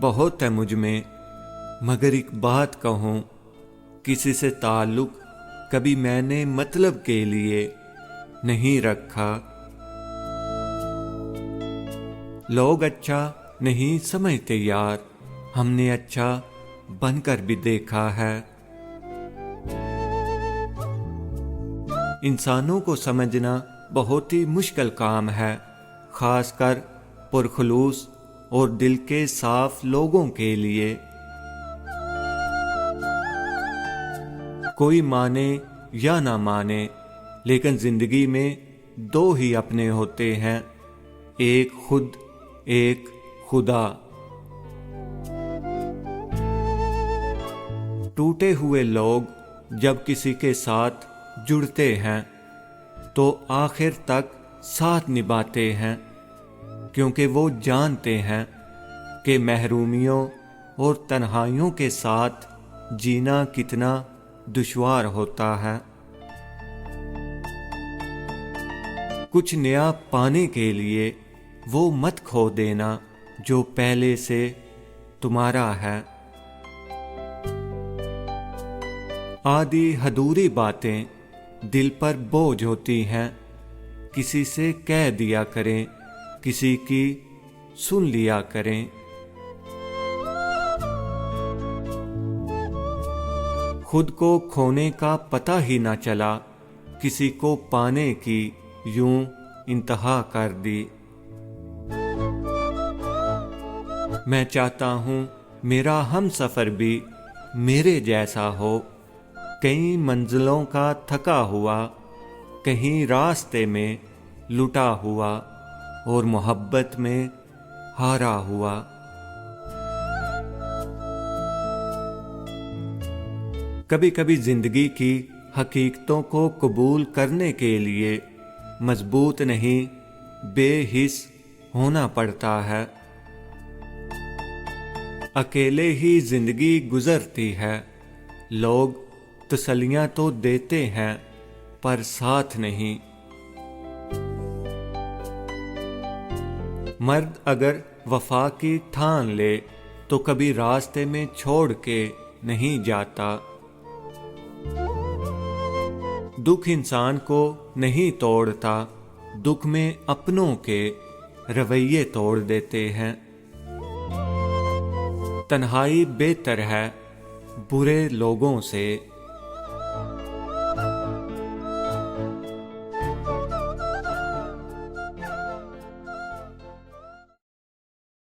بہت ہے مجھ میں، مگر ایک بات کہوں، کسی سے تعلق کبھی میں نے مطلب کے لیے نہیں رکھا۔ لوگ اچھا نہیں سمجھتے یار، ہم نے اچھا بن کر بھی دیکھا ہے۔ انسانوں کو سمجھنا بہت ہی مشکل کام ہے، خاص کر پرخلوص اور دل کے صاف لوگوں کے لیے۔ کوئی مانے یا نہ مانے، لیکن زندگی میں دو ہی اپنے ہوتے ہیں، ایک خود، ایک خدا۔ ٹوٹے ہوئے لوگ جب کسی کے ساتھ جڑتے ہیں تو آخر تک ساتھ نبھاتے ہیں، کیونکہ وہ جانتے ہیں کہ محرومیوں اور تنہائیوں کے ساتھ جینا کتنا دشوار ہوتا ہے۔ کچھ نیا پانے کے لیے وہ مت کھو دینا جو پہلے سے تمہارا ہے۔ آدھی ادھوری باتیں دل پر بوجھ ہوتی ہیں، کسی سے کہہ دیا کریں، کسی کی سن لیا کریں۔ خود کو کھونے کا پتہ ہی نہ چلا، کسی کو پانے کی یوں انتہا کر دی۔ میں چاہتا ہوں میرا ہم سفر بھی میرے جیسا ہو، کئی منزلوں کا تھکا ہوا، کہیں راستے میں لٹا ہوا اور محبت میں ہارا ہوا۔ کبھی کبھی زندگی کی حقیقتوں کو قبول کرنے کے لیے مضبوط نہیں، بے حس ہونا پڑتا ہے۔ اکیلے ہی زندگی گزرتی ہے، لوگ تسلیاں تو دیتے ہیں پر ساتھ نہیں۔ مرد اگر وفا کی ٹھان لے تو کبھی راستے میں چھوڑ کے نہیں جاتا۔ دکھ انسان کو نہیں توڑتا، دکھ میں اپنوں کے رویے توڑ دیتے ہیں۔ تنہائی بہتر ہے برے لوگوں سے۔